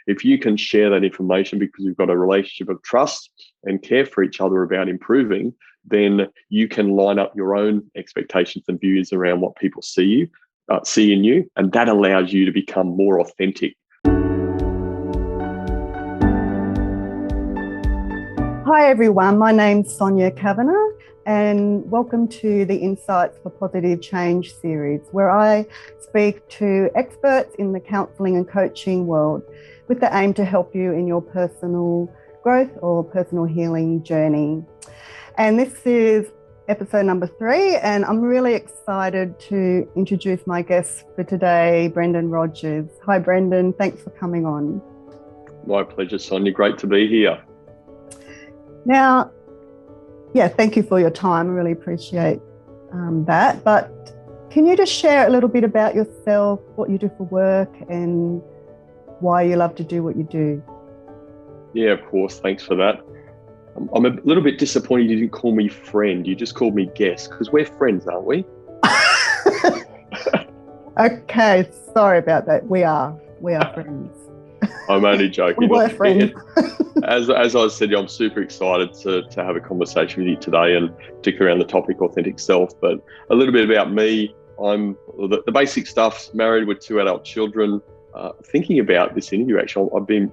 if you can share that information because you've got a relationship of trust and care for each other about improving, then you can line up your own expectations and views around what people see in you, and that allows you to become more authentic. Hi everyone, my name's Sonia Kavanagh and welcome to the Insights for Positive Change series, where I speak to experts in the counselling and coaching world with the aim to help you in your personal growth or personal healing journey. And this is episode number 3, and I'm really excited to introduce my guest for today, Brendan Rogers. Hi Brendan, thanks for coming on. My pleasure, Sonia, great to be here. Now, thank you for your time. I really appreciate that. But can you just share a little bit about yourself, what you do for work and why you love to do what you do? Yeah, of course. Thanks for that. I'm a little bit disappointed you didn't call me friend. You just called me guest, because we're friends, aren't we? Okay, sorry about that. We are friends. I'm only joking. We were friends. As I said, I'm super excited to have a conversation with you today, and particularly around the topic authentic self. But a little bit about me. I'm the basic stuff, married with 2 adult children. Thinking about this interview, actually,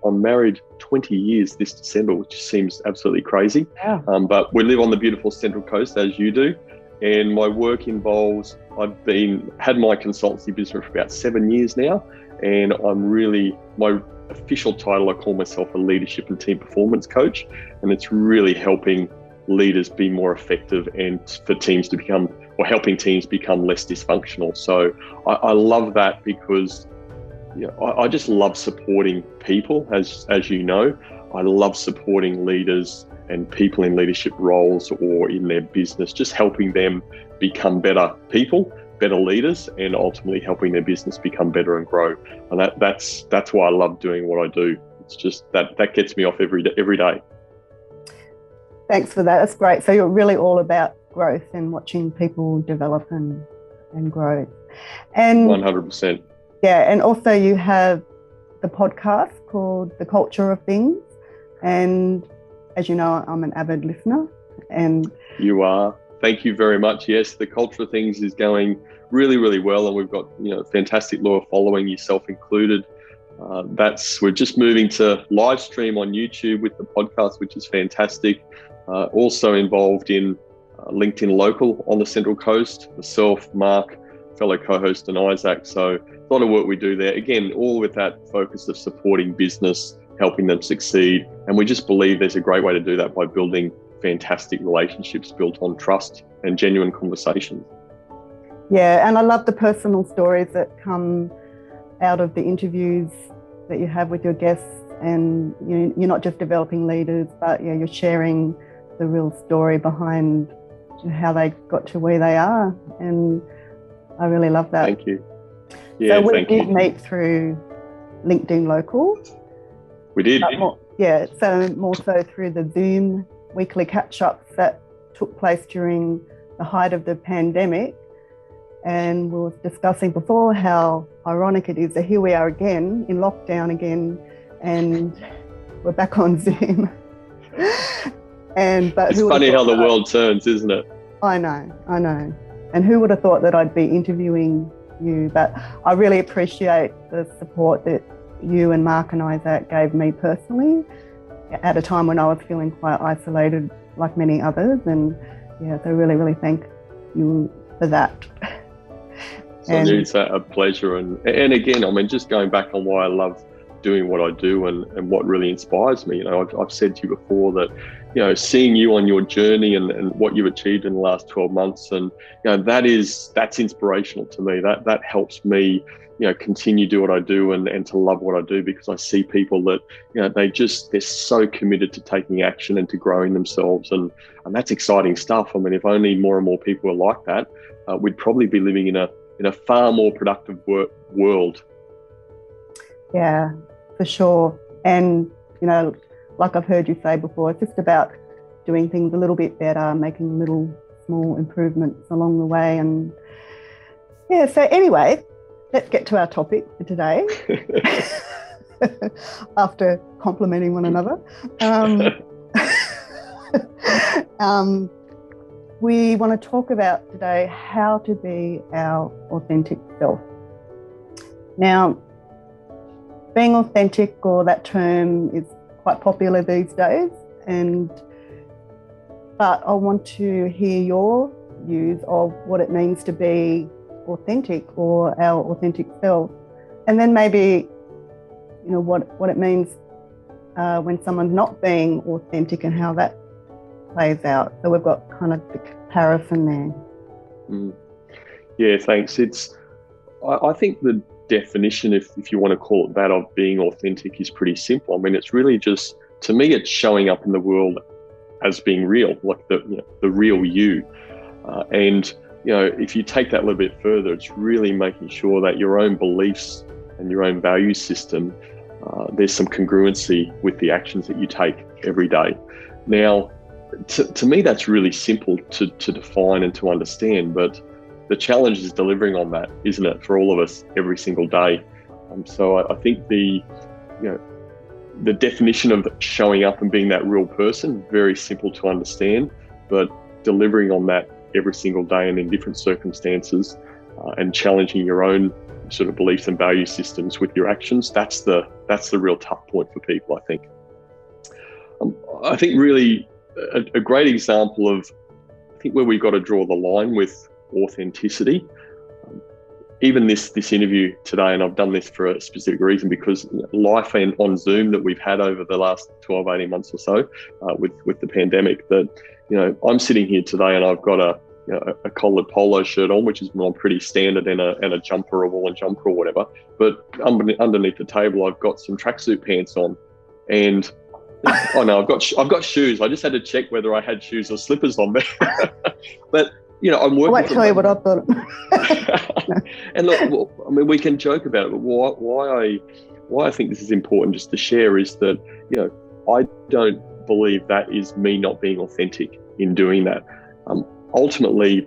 I'm married 20 years this December, which seems absolutely crazy. Yeah. But we live on the beautiful Central Coast, as you do. And my work involves, had my consultancy business for about 7 years now. And my official title, I call myself a leadership and team performance coach. And it's really helping leaders be more effective and for teams to become, or helping teams become less dysfunctional. So I love that because I just love supporting people, as you know. I love supporting leaders and people in leadership roles or in their business, just helping them become better people, better leaders, and ultimately helping their business become better and grow. And that's why I love doing what I do. It's just that gets me off every day. Thanks for that. That's great. So you're really all about growth and watching people develop and grow. And 100%. Yeah, and also you have the podcast called The Culture of Things. And as you know, I'm an avid listener. And you are. Thank you very much. Yes, The Culture of Things is going really, really well. And we've got, a fantastic loyal following, yourself included. We're just moving to live stream on YouTube with the podcast, which is fantastic. Also involved in LinkedIn Local on the Central Coast, myself, Mark, fellow co-host, and Isaac. So a lot of work we do there. Again, all with that focus of supporting business, helping them succeed. And we just believe there's a great way to do that by building fantastic relationships built on trust and genuine conversations. Yeah, and I love the personal stories that come out of the interviews that you have with your guests. And you're not just developing leaders, but you're sharing the real story behind how they got to where they are. And I really love that. Thank you. Yeah, so we did you. Meet through LinkedIn Local. We did. So more so through the Zoom weekly catch-ups that took place during the height of the pandemic. And we were discussing before how ironic it is that here we are again in lockdown again, and we're back on Zoom. But it's funny how the world turns, isn't it? I know. And who would have thought that I'd be interviewing you? But I really appreciate the support that you and Mark and Isaac gave me personally at a time when I was feeling quite isolated like many others. And so really, really thank you for that. So it's a pleasure. And again, just going back on why I love doing what I do and what really inspires me. I've said to you before that, seeing you on your journey and what you've achieved in the last 12 months, and that's inspirational to me. That helps me, continue to do what I do and to love what I do, because I see people that, they're so committed to taking action and to growing themselves, and that's exciting stuff. If only more and more people were like that, we'd probably be living in a far more productive world. Yeah, for sure. And, like I've heard you say before, it's just about doing things a little bit better, making little small improvements along the way. And so anyway, let's get to our topic for today. after complimenting one another. We want to talk about today how to be our authentic self. Now, being authentic, or that term, is quite popular these days, but I want to hear your views of what it means to be authentic, or our authentic self, and then maybe, what it means when someone's not being authentic and how that plays out. So we've got kind of the comparison there. Yeah, thanks. I think the definition, if you want to call it that, of being authentic is pretty simple. I mean, it's really just, to me, it's showing up in the world as being real, like the real you. And if you take that a little bit further, it's really making sure that your own beliefs and your own value system, there's some congruency with the actions that you take every day. Now, to me, that's really simple to define and to understand, but the challenge is delivering on that, isn't it, for all of us every single day? So I think the definition of showing up and being that real person, very simple to understand, but delivering on that every single day and in different circumstances, and challenging your own sort of beliefs and value systems with your actions, that's the real tough point for people, I think. I think really a great example of, I think, where we've got to draw the line with authenticity. Even this interview today, and I've done this for a specific reason, because life and on Zoom that we've had over the last 12, 18 months or so, with the pandemic, that, I'm sitting here today and I've got a collared polo shirt on, which is pretty standard, and a jumper, a woolen jumper or whatever. But underneath the table, I've got some tracksuit pants on, and oh no, I've got shoes. I just had to check whether I had shoes or slippers on there. But I'm working. I won't tell you what I've got. And look, I mean, we can joke about it, but why I think this is important just to share is that I don't believe that is me not being authentic in doing that. Ultimately,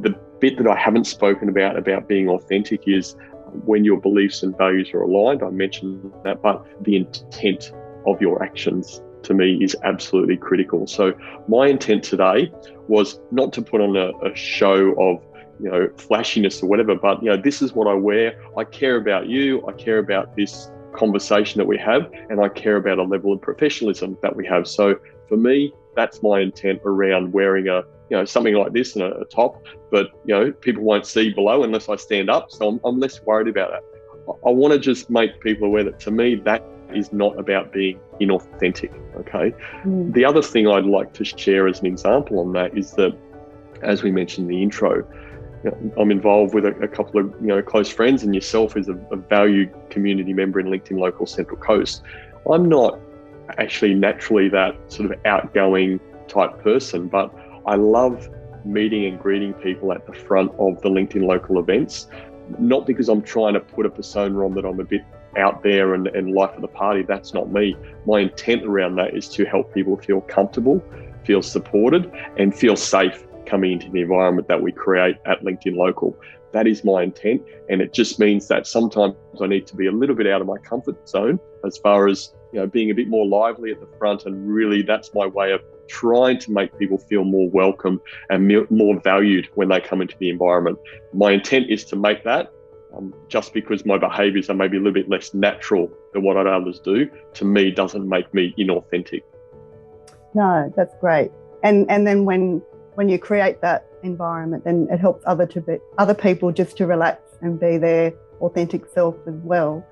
the bit that I haven't spoken about being authentic is when your beliefs and values are aligned. I mentioned that, but the intent of your actions, to me, is absolutely critical. So my intent today was not to put on a show of flashiness or whatever, but this is what I wear. I care about you. I care about this conversation that we have, and I care about a level of professionalism that we have. So for me, that's my intent around wearing something like this and a top, but people won't see below unless I stand up. So I'm less worried about that. I want to just make people aware that, to me, that is not about being inauthentic. Okay. The other thing I'd like to share as an example on that is that, as we mentioned in the intro, I'm involved with a couple of close friends, and yourself as a valued community member in LinkedIn Local Central Coast. I'm not actually naturally that sort of outgoing type person, but I love meeting and greeting people at the front of the LinkedIn Local events, not because I'm trying to put a persona on that I'm a bit out there and life of the party. That's not me. My intent around that is to help people feel comfortable, feel supported, and feel safe coming into the environment that we create at LinkedIn Local. That is my intent, and it just means that sometimes I need to be a little bit out of my comfort zone as far as being a bit more lively at the front, and really that's my way of trying to make people feel more welcome and more valued when they come into the environment. My intent is to make that, just because my behaviours are maybe a little bit less natural than what others do, to me doesn't make me inauthentic. No, that's great. And then when you create that environment, then it helps other people just to relax and be their authentic self as well.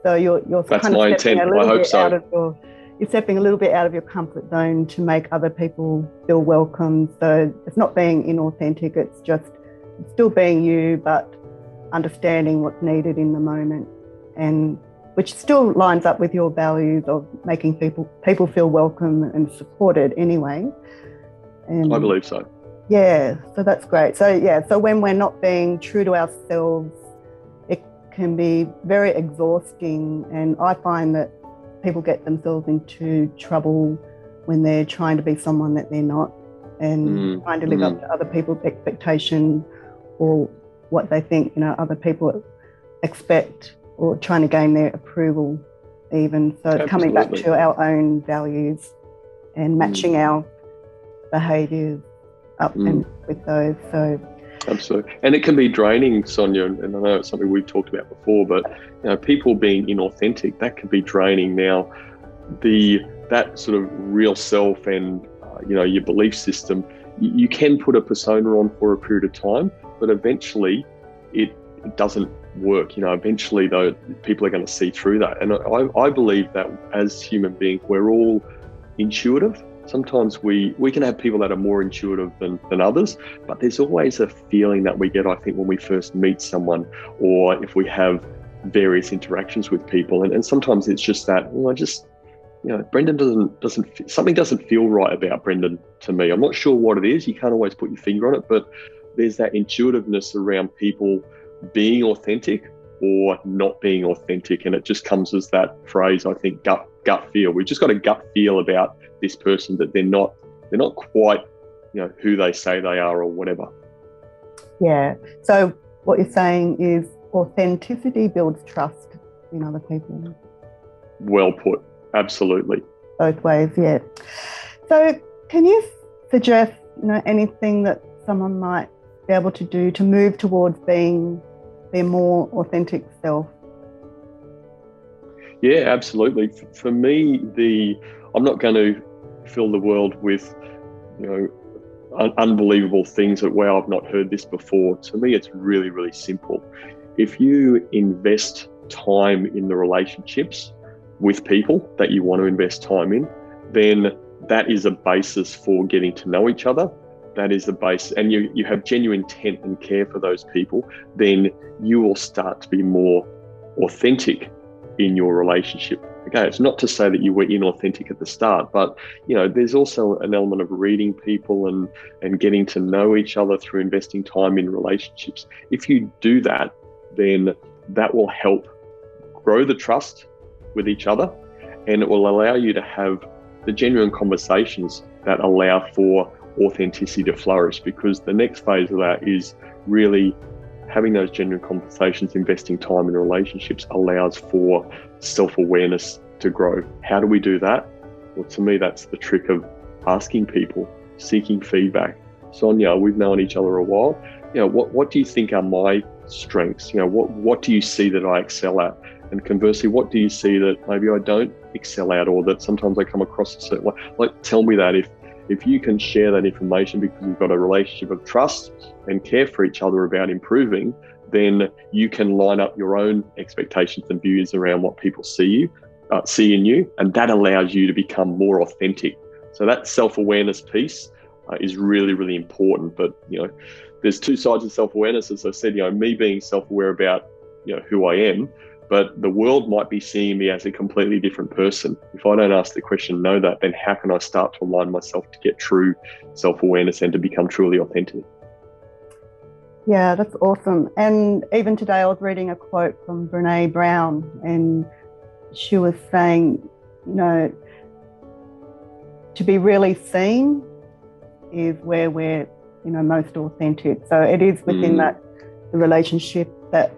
So you're that's kind of my intent. I hope so. You're stepping a little bit out of your comfort zone to make other people feel welcome. So it's not being inauthentic, it's still being you, but understanding what's needed in the moment, and which still lines up with your values of making people feel welcome and supported anyway. And I believe so. Yeah, so that's great. So when we're not being true to ourselves, it can be very exhausting, and I find that people get themselves into trouble when they're trying to be someone that they're not, and trying to live up to other people's expectations or what they think other people expect, or trying to gain their approval. even. So it's coming back to our own values and matching our behaviours up and with those. So absolutely. And it can be draining, Sonia, and I know it's something we've talked about before, but people being inauthentic, that can be draining. Now, that sort of real self and your belief system, you can put a persona on for a period of time, but eventually it doesn't work. Eventually though, people are going to see through that. And I believe that as human beings, we're all intuitive. Sometimes we can have people that are more intuitive than others, but there's always a feeling that we get, I think, when we first meet someone, or if we have various interactions with people. And sometimes it's just that, Brendan something doesn't feel right about Brendan to me. I'm not sure what it is. You can't always put your finger on it, but there's that intuitiveness around people being authentic or not being authentic. And it just comes as that phrase, I think, gut feel. We've just got a gut feel about this person that they're not quite, who they say they are or whatever. Yeah. So what you're saying is authenticity builds trust in other people. Well put. Absolutely. Both ways, yeah. So can you suggest, anything that someone might be able to do to move towards being their more authentic self? Yeah, absolutely. For me, I'm not going to fill the world with, unbelievable things that, wow, I've not heard this before. To me, it's really, really simple. If you invest time in the relationships with people that you want to invest time in, then that is a basis for getting to know each other. That is the base, and you have genuine intent and care for those people, then you will start to be more authentic in your relationship. Okay, it's not to say that you were inauthentic at the start, but there's also an element of reading people and getting to know each other through investing time in relationships. If you do that, then that will help grow the trust with each other, and it will allow you to have the genuine conversations that allow for authenticity to flourish, because the next phase of that is really having those genuine conversations. Investing time in relationships allows for self-awareness to grow. How do we do that? Well, to me, that's the trick of asking people, seeking feedback. Sonia, we've known each other a while. What do you think are my strengths? What do you see that I excel at? And conversely, what do you see that maybe I don't excel at, or that sometimes I come across a certain way? Like, tell me that. If you can share that information, because you've got a relationship of trust and care for each other about improving, then you can line up your own expectations and views around what people see in you, and that allows you to become more authentic. So that self-awareness piece is really, really important. But there's two sides of self-awareness. As I said, me being self-aware about who I am, but the world might be seeing me as a completely different person. If I don't ask the question, know that, then how can I start to align myself to get true self-awareness and to become truly authentic? Yeah, that's awesome. And even today I was reading a quote from Brene Brown, and she was saying, to be really seen is where we're, most authentic. So it is within the relationship that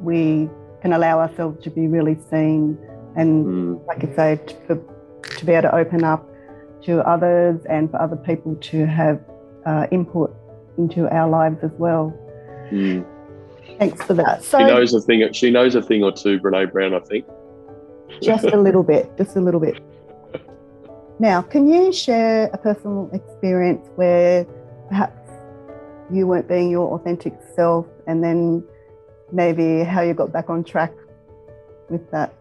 we can allow ourselves to be really seen, and like you say, to be able to open up to others and for other people to have input into our lives as well. Thanks for that. So she knows a thing or two, Brene Brown, I think. Just a little bit. Now, can you share a personal experience where perhaps you weren't being your authentic self, and then maybe how you got back on track with that?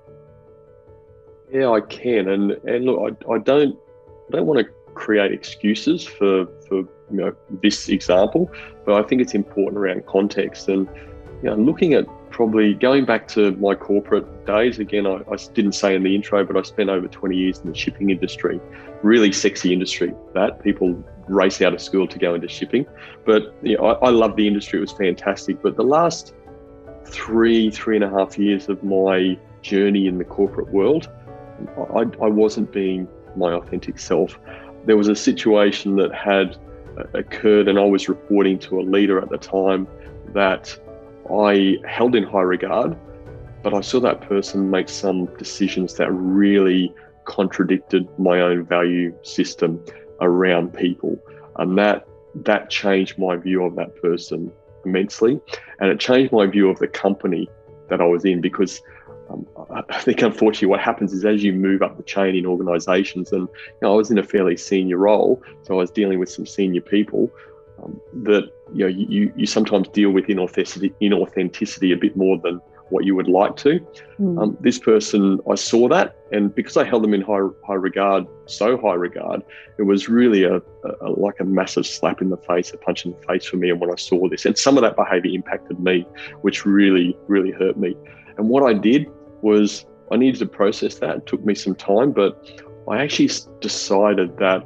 Yeah, I can. And look, I don't want to create excuses for this example, but I think it's important around context. And looking at probably going back to my corporate days, again, I didn't say in the intro, but I spent over 20 years in the shipping industry. Really sexy industry, that people race out of school to go into shipping. But I love the industry. It was fantastic. But the last three and a half years of my journey in the corporate world, I wasn't being my authentic self. There was a situation that had occurred, and I was reporting to a leader at the time that I held in high regard, but I saw that person make some decisions that really contradicted my own value system around people. And that changed my view of that person immensely. And it changed my view of the company that I was in, because I think unfortunately what happens is as you move up the chain in organisations, and I was in a fairly senior role, so I was dealing with some senior people, that you sometimes deal with inauthenticity a bit more than what you would like to. This person, I saw that, and because I held them in high regard, it was really like a massive slap in the face, a punch in the face for me. And when I saw this, and some of that behaviour impacted me, which really, really hurt me. And what I did was I needed to process that. It took me some time, but I actually decided that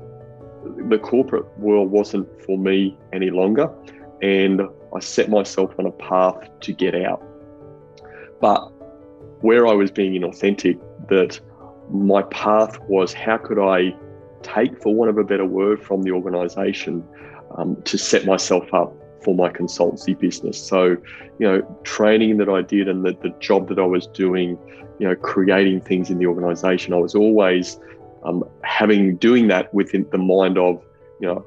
the corporate world wasn't for me any longer, and I set myself on a path to get out. But where I was being inauthentic, that my path was, how could I take, for want of a better word, from the organisation to set myself up for my consultancy business. So, training that I did and the job that I was doing, creating things in the organisation, I was always doing that within the mind of,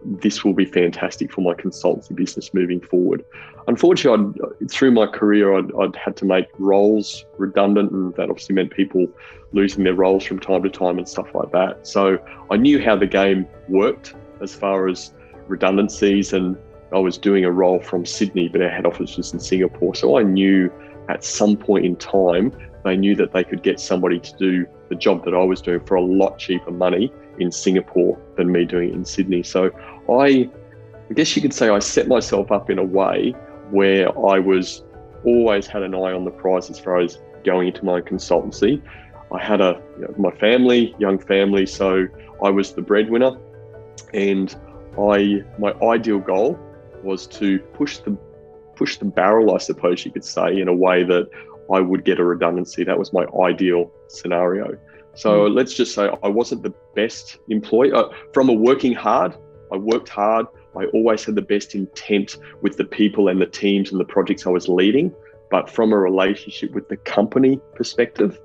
this will be fantastic for my consultancy business moving forward. Unfortunately, through my career, I'd had to make roles redundant, and that obviously meant people losing their roles from time to time and stuff like that. So I knew how the game worked as far as redundancies, and I was doing a role from Sydney, but our head office was in Singapore. So I knew at some point in time, they knew that they could get somebody to do the job that I was doing for a lot cheaper money in Singapore than me doing it in Sydney. So I guess you could say I set myself up in a way where I was always had an eye on the prize as far as going into my consultancy. I had my family, young family, so I was the breadwinner, and my ideal goal was to push the barrel, I suppose you could say, in a way that I would get a redundancy. That was my ideal scenario. So let's just say I wasn't the best employee. From working hard, I worked hard. I always had the best intent with the people and the teams and the projects I was leading. But from a relationship with the company perspective,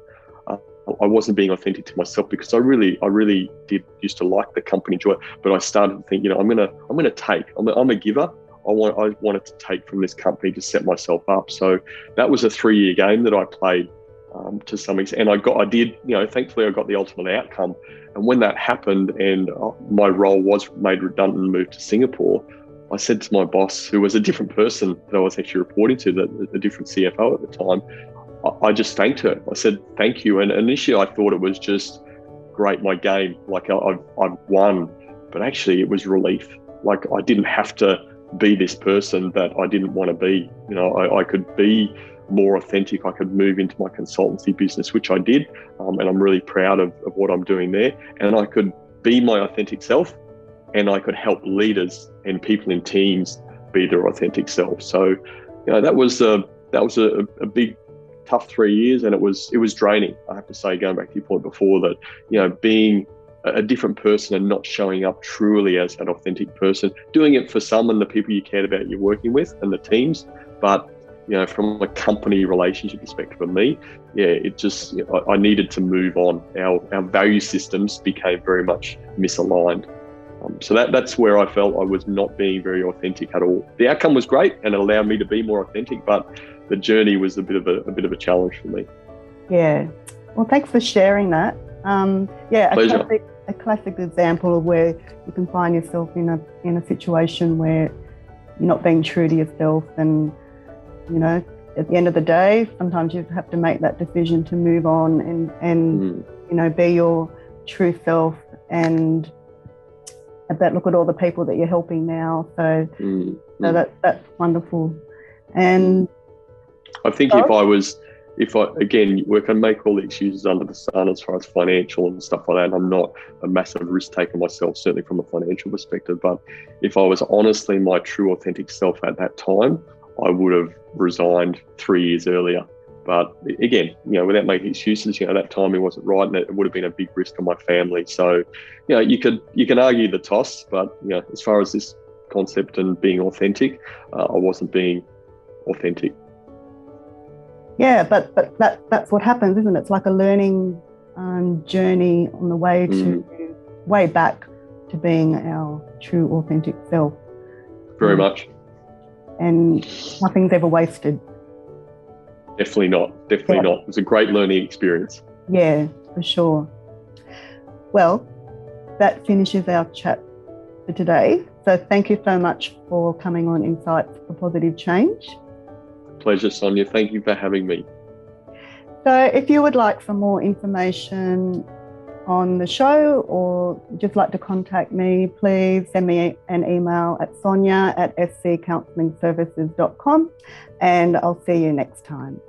I wasn't being authentic to myself, because I really used to like the company, enjoy it. But I started to think, I'm gonna take. I'm a giver. I wanted to take from this company to set myself up. So that was a 3-year game that I played to some extent, and thankfully I got the ultimate outcome. And when that happened and my role was made redundant and moved to Singapore, I said to my boss, who was a different person that I was actually reporting to, a different CFO at the time, I just thanked her. I said, thank you. And initially I thought it was just great, my game, like I've won, but actually it was relief. Like I didn't have to be this person that I didn't want to be. I could be more authentic. I could move into my consultancy business, which I did, and I'm really proud of what I'm doing there. And I could be my authentic self, and I could help leaders and people in teams be their authentic self. So, that was a big, tough 3 years, and it was draining. I have to say, going back to your point before, that being a different person and not showing up truly as an authentic person, doing it for some and the people you cared about you're working with and the teams, but from a company relationship perspective for me, it just, I needed to move on. Our value systems became very much misaligned. So that's where I felt I was not being very authentic at all. The outcome was great and it allowed me to be more authentic, but the journey was a bit of a challenge for me. Yeah. Well, thanks for sharing that. Pleasure. A classic example of where you can find yourself in a situation where you're not being true to yourself, and at the end of the day, sometimes you have to make that decision to move on and be your true self, and look at all the people that you're helping now. So that's wonderful. And I think if I can make all the excuses under the sun as far as financial and stuff like that, and I'm not a massive risk taker myself, certainly from a financial perspective, but if I was honestly my true authentic self at that time, I would have resigned 3 years earlier. But again, without making excuses, that timing wasn't right, and it would have been a big risk on my family. So, you can argue the toss, but as far as this concept and being authentic, I wasn't being authentic. Yeah, but that's what happens, isn't it? It's like a learning journey on the way to way back to being our true authentic self. Very much. And nothing's ever wasted. Definitely not. Definitely not. It was a great learning experience. Yeah, for sure. Well, that finishes our chat for today. So thank you so much for coming on Insights for Positive Change. Pleasure, Sonia. Thank you for having me. So if you would like some more information on the show or just like to contact me, please send me an email at sonia@sccounselingservices.com, and I'll see you next time.